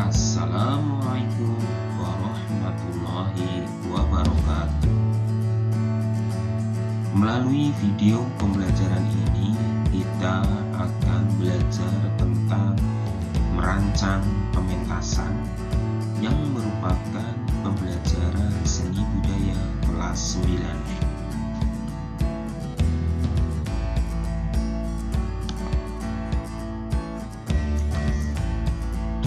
Assalamualaikum warahmatullahi wabarakatuh. Melalui video pembelajaran ini, kita akan belajar tentang merancang pementasan yang merupakan pembelajaran seni budaya kelas 9.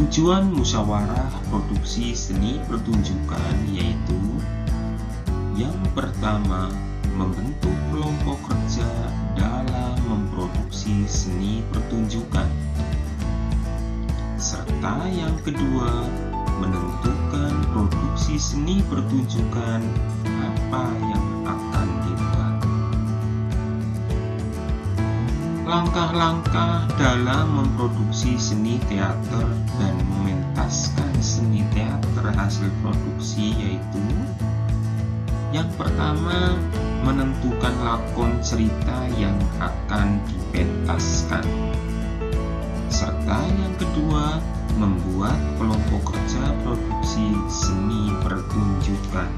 Tujuan musyawarah produksi seni pertunjukan yaitu: yang pertama, membentuk kelompok kerja dalam memproduksi seni pertunjukan, serta yang kedua, menentukan produksi seni pertunjukan apa yang akan dibuat. Langkah-langkah dalam memproduksi seni teater dan mementaskan seni teater hasil produksi yaitu: yang pertama, menentukan lakon cerita yang akan dipentaskan, serta yang kedua, membuat kelompok kerja produksi seni pertunjukan.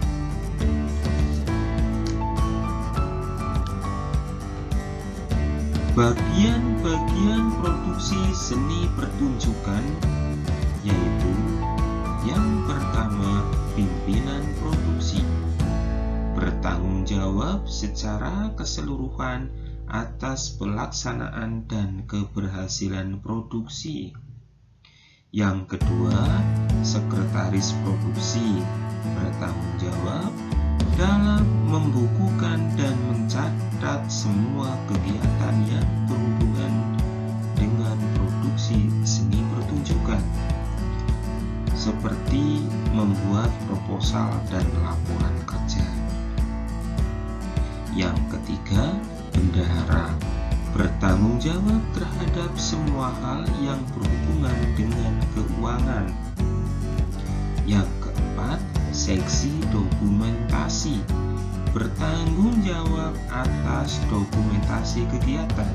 Bagian-bagian produksi seni pertunjukan yaitu: yang pertama, pimpinan produksi bertanggung jawab secara keseluruhan atas pelaksanaan dan keberhasilan produksi. Yang kedua, sekretaris produksi bertanggung jawab dalam membukukan dan mencatat semua kegiatan yang berhubungan dengan produksi seni pertunjukan, seperti membuat proposal dan laporan kerja. Yang ketiga, bendahara bertanggung jawab terhadap semua hal yang berhubungan dengan keuangan. Yang keempat, seksi dokumentasi bertanggung jawab atas dokumentasi kegiatan.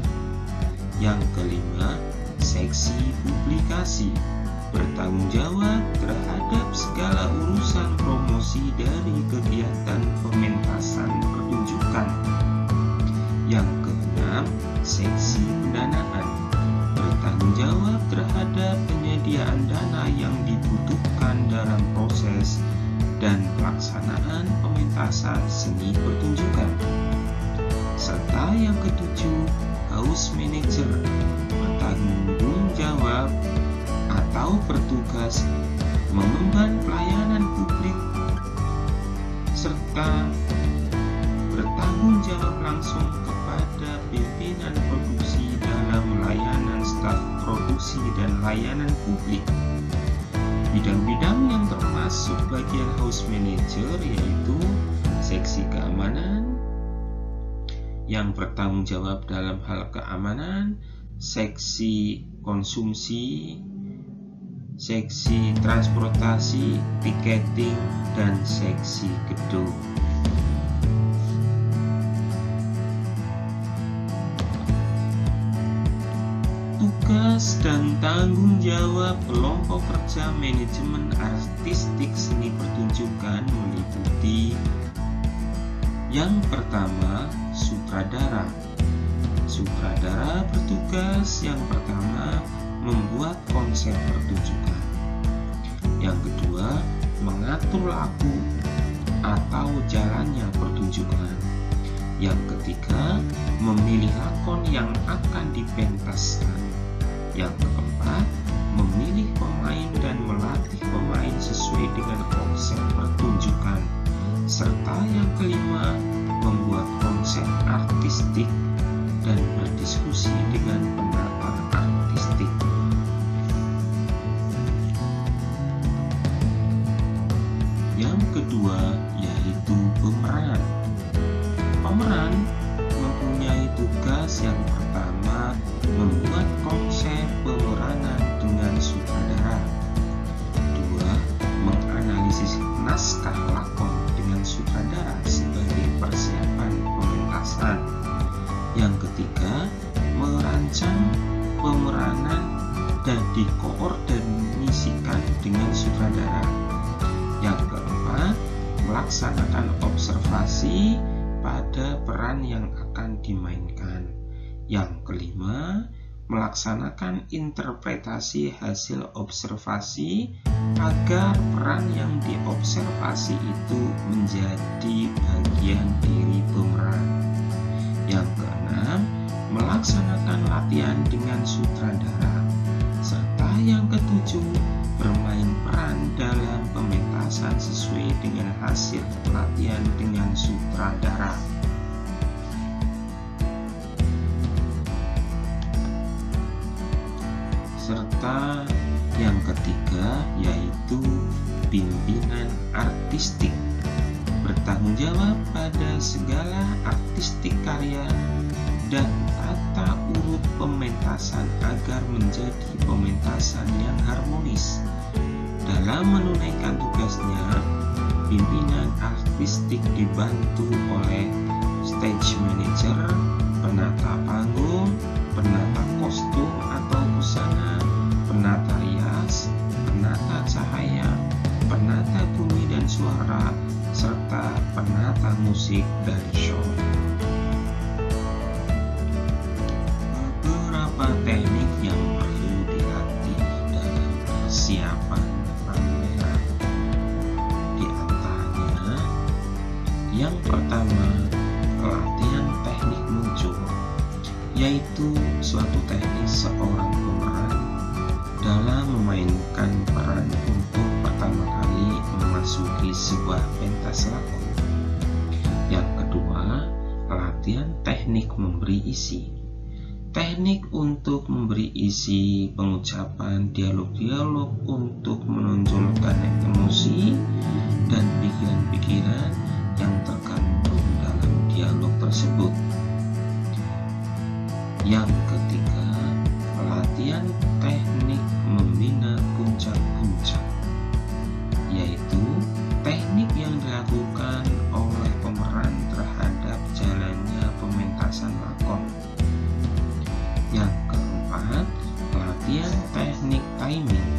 Yang kelima, seksi publikasi bertanggung jawab terhadap segala urusan promosi dari kegiatan pementasan pertunjukan. Yang keenam, seksi pendanaan bertanggung jawab terhadap penyediaan dana yang dibutuhkan dalam proses dan pelaksanaan pementasan seni pertunjukan. Serta yang ketujuh, house manager bertanggung jawab atau bertugas mengemban pelayanan publik serta bertanggung jawab langsung kepada pimpinan produksi dalam layanan staf produksi dan layanan publik. Bidang-bidang yang termasuk bagian house manager yaitu seksi keamanan yang bertanggung jawab dalam hal keamanan, seksi konsumsi, seksi transportasi, tiketing, dan seksi gedung. Tugas dan tanggung jawab kelompok kerja manajemen artistik seni pertunjukan meliputi: yang pertama, sutradara. Sutradara bertugas yang pertama, membuat konsep pertunjukan. Yang kedua, mengatur lagu atau jalannya pertunjukan. Yang ketiga, memilih lakon yang akan dipentaskan. Yang keempat, memilih pemain dan melatih pemain sesuai dengan konsep pertunjukan. Serta yang kelima, membuat konsep artistik dan berdiskusi dengan penata artistik. Yang kedua yaitu pemeran. Pemeran mempunyai tugas yang pertama, membuat konsep pemeranan dengan sutradara. Dua, menganalisis naskah lakon dengan sutradara sebagai persiapan pementasan. Yang ketiga, merancang pemeranan melaksanakan observasi pada peran yang akan dimainkan. Yang kelima, melaksanakan interpretasi hasil observasi agar peran yang diobservasi itu menjadi bagian dari pemeran. Yang keenam, melaksanakan latihan dengan sutradara. Serta yang ketujuh, bermain peran dalam pementasan sesuai dengan hasil latihan dengan sutradara. Serta yang ketiga yaitu pimpinan artistik, bertanggung jawab pada segala artistik karya dan tata urut pementasan agar menjadi pementasan yang harmonis. Dalam menunaikan tugasnya, pimpinan artistik dibantu oleh stage manager, penata panggung, penata kostum atau busana, penata rias, penata cahaya, penata bumi dan suara, serta penata musik dari show. Beberapa teknik yang perlu dilatih dalam persiapan pameran, di antaranya yang pertama, latihan teknik muncul, yaitu suatu teknik seorang pemeran dalam memainkan peran untuk pertama kali memasuki sebuah pentas lakon. Yang kedua, latihan teknik memberi isi. Teknik untuk memberi isi pengucapan dialog-dialog untuk menonjolkan emosi dan pikiran-pikiran yang terkandung dalam dialog tersebut. Yang ketiga, latihan teknik membina puncak-puncak, yaitu teknik yang dilakukan oleh pemeran terhadap jalannya pementasan lakon. Yang keempat, latihan teknik timing,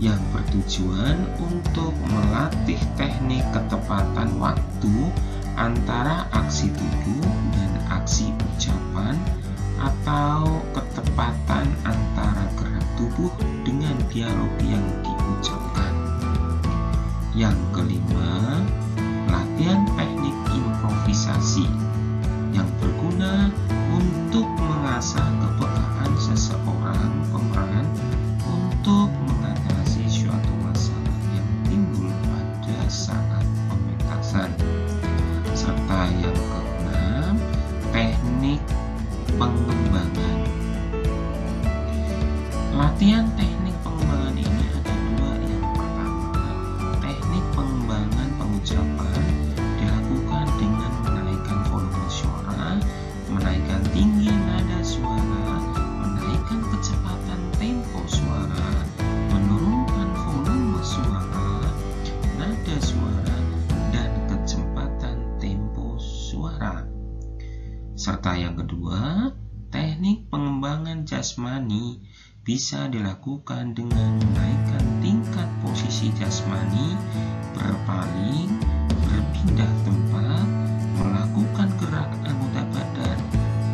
yang bertujuan untuk melatih teknik ketepatan waktu antara aksi tubuh dan aksi ucapan, atau ketepatan antara gerak tubuh dengan dialog yang diucapkan. Yang kelima, latihan teknik improvisasi, yang berguna untuk mengasah kepekaan seseorang pemeran untuk mengatasi suatu masalah yang timbul pada saat pementasan. Serta yang keenam, teknik pengembangan. Latihan teknik pengembangan ini ada dua. Yang pertama, teknik pengembangan pengucapan dilakukan dengan menaikkan volume suara, menaikkan tinggi nada suara, menaikkan kecepatan tempo suara, menurunkan volume suara, nada suara, dan kecepatan tempo suara. Serta yang kedua, teknik pengembangan jasmani bisa dilakukan dengan menaikkan tingkat posisi jasmani, berpaling, berpindah tempat, melakukan gerak anggota badan,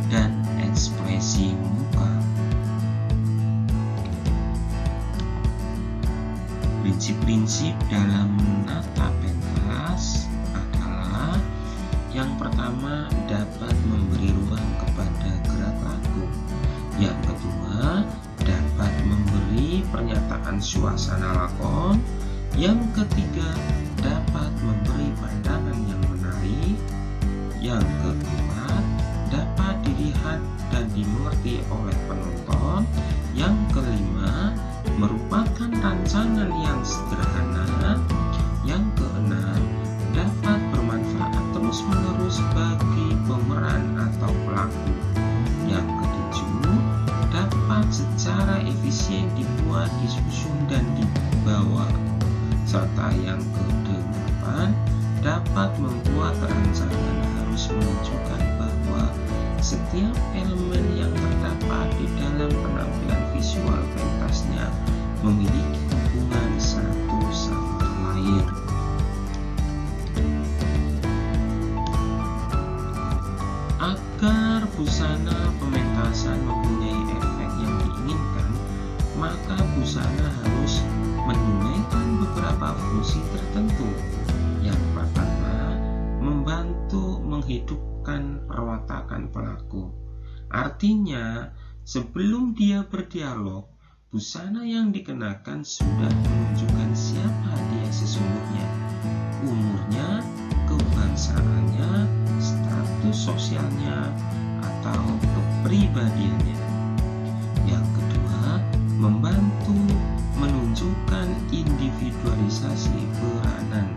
dan ekspresi muka. Prinsip-prinsip dalam menata pentas adalah: yang pertama, dapat memberi ruang kepada gerak laku. Yang kedua, dapat memberi pernyataan suasana lakon. Yang ketiga, dapat memberi pandangan yang menarik. Yang keempat, dapat dilihat dan dimengerti oleh penonton. Yang kelima, merupakan rancangan yang sederhana. Yang keenam, dapat bermanfaat terus-menerus bagi pemeran atau pelaku. Yang ketujuh, dapat secara efisien dibuat, disusun, dan dibawa. Serta yang kedelapan, dapat membuat rancangan harus menunjukkan bahwa setiap elemen yang terdapat di dalam penampilan visual pentasnya memiliki hubungan satu sama lain. busana harus menunaikan beberapa fungsi tertentu. Yang pertama, membantu menghidupkan perwatakan pelaku. Artinya, sebelum dia berdialog, busana yang dikenakan sudah menunjukkan siapa dia sesungguhnya, umurnya, kebangsaannya, status sosialnya, atau kepribadiannya. Yang kedua, membantu menunjukkan individualisasi peranan.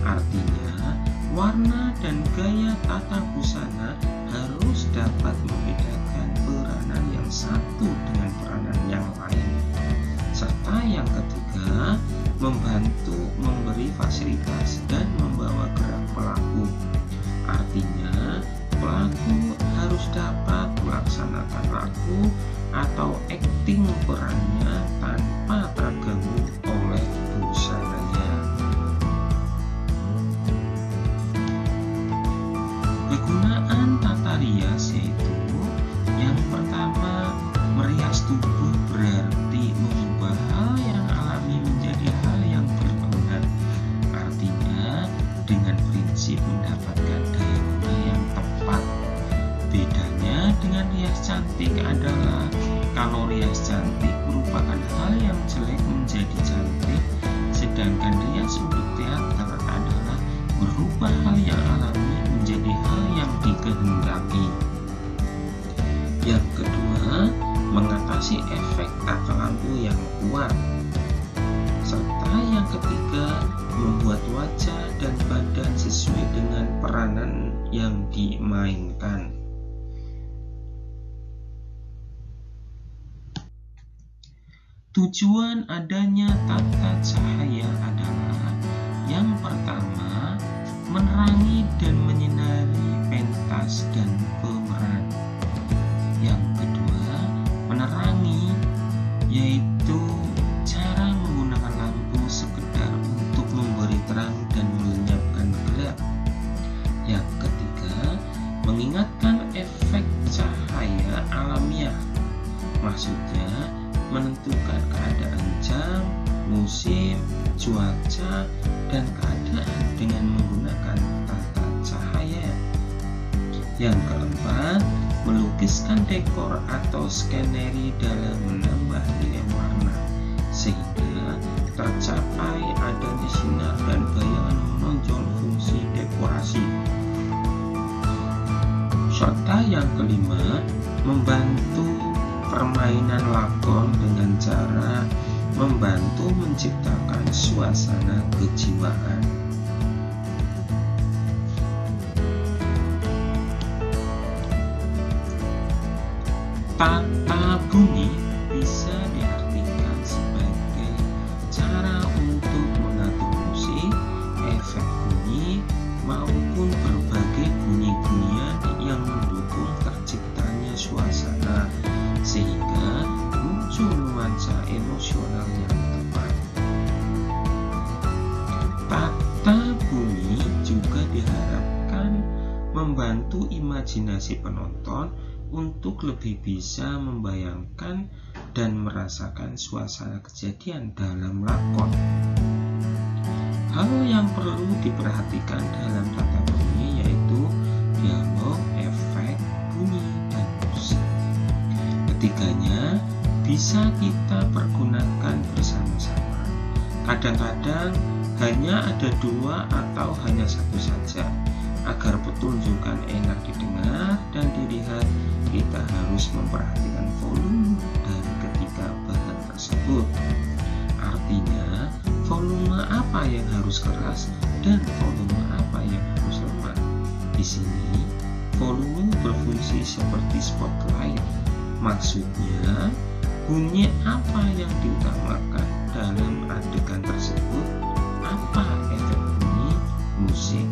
Artinya, warna dan gaya tata busana harus dapat membedakan peranan yang satu dengan peranan yang lain. Serta yang ketiga, membantu memberi fasilitas dan membawa gerak pelaku. Artinya, pelaku harus dapat melaksanakan laku atau akting perannya tanpa terganggu oleh busananya. Kegunaan tata rias yaitu yang pertama, merias tubuh berarti mengubah hal yang alami menjadi hal yang berguna. Artinya, dengan prinsip mendapatkan daya guna yang tepat. Bedanya dengan rias cantik adalah kalau rias cantik merupakan hal yang jelek menjadi cantik, sedangkan rias untuk teater adalah berubah hal yang alami menjadi hal yang dikehendaki. Yang kedua, mengatasi efek tata lampu yang kuat. Serta yang ketiga, membuat wajah dan badan sesuai dengan peranan yang dimainkan. Tujuan adanya tata cahaya adalah yang pertama, menerangi dan menyinari pentas dan pemeran. Yang kedua, menerangi yaitu cara menggunakan lampu sekedar untuk memberi terang dan melenyapkan gelap. Yang ketiga, mengingatkan efek cahaya alamiah. Maksudnya, menentukan keadaan jam, musim, cuaca, dan keadaan dengan menggunakan tata cahaya. Yang keempat, melukiskan dekor atau skeneri dalam menambah nilai warna sehingga tercapai adanya sinar dan bayangan menonjol fungsi dekorasi. Serta yang kelima, membantu permainan lakon dengan cara membantu menciptakan suasana kejiwaan. Tata bunyi bisa diartikan sebagai cara untuk mengatur musik, efek bunyi, maupun berbagai bunyi-bunyian yang mendukung terciptanya suasana sehingga muncul nuansa emosional yang tepat. Tata bunyi juga diharapkan membantu imajinasi penonton untuk lebih bisa membayangkan dan merasakan suasana kejadian dalam lakon. Hal yang perlu diperhatikan dalam tata bunyi yaitu dialog, efek, bunyi, dan musik. Ketiganya bisa kita pergunakan bersama-sama. Kadang-kadang hanya ada dua atau hanya satu saja. Agar pertunjukan enak didengar dan dilihat, kita harus memperhatikan volume dari ketiga bahan tersebut. Artinya, volume apa yang harus keras dan volume apa yang harus lemah. Di sini, volume berfungsi seperti spotlight. Maksudnya, bunyi apa yang diutamakan dalam adegan tersebut, apa efek bunyi, musik,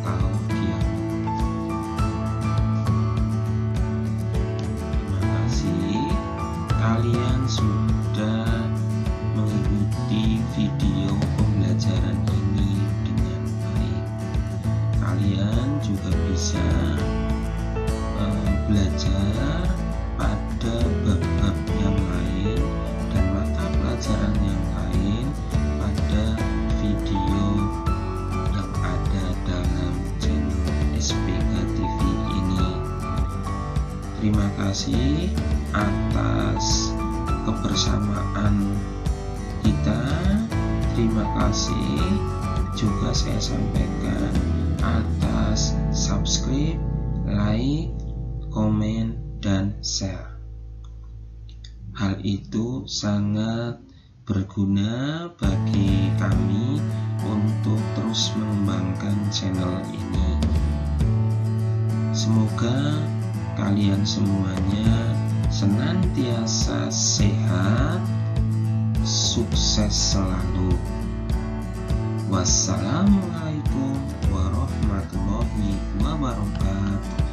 atau dialog. Terima kasih kalian sudah mengikuti video pembelajaran ini dengan baik. Kalian juga bisa belajar pada bab-bab yang lain dan mata kasih atas kebersamaan kita. Terima kasih juga saya sampaikan atas subscribe, like, komen, dan share. Hal itu sangat berguna bagi kami untuk terus mengembangkan channel ini. Semoga kalian semuanya senantiasa sehat, sukses selalu. Wassalamualaikum warahmatullahi wabarakatuh.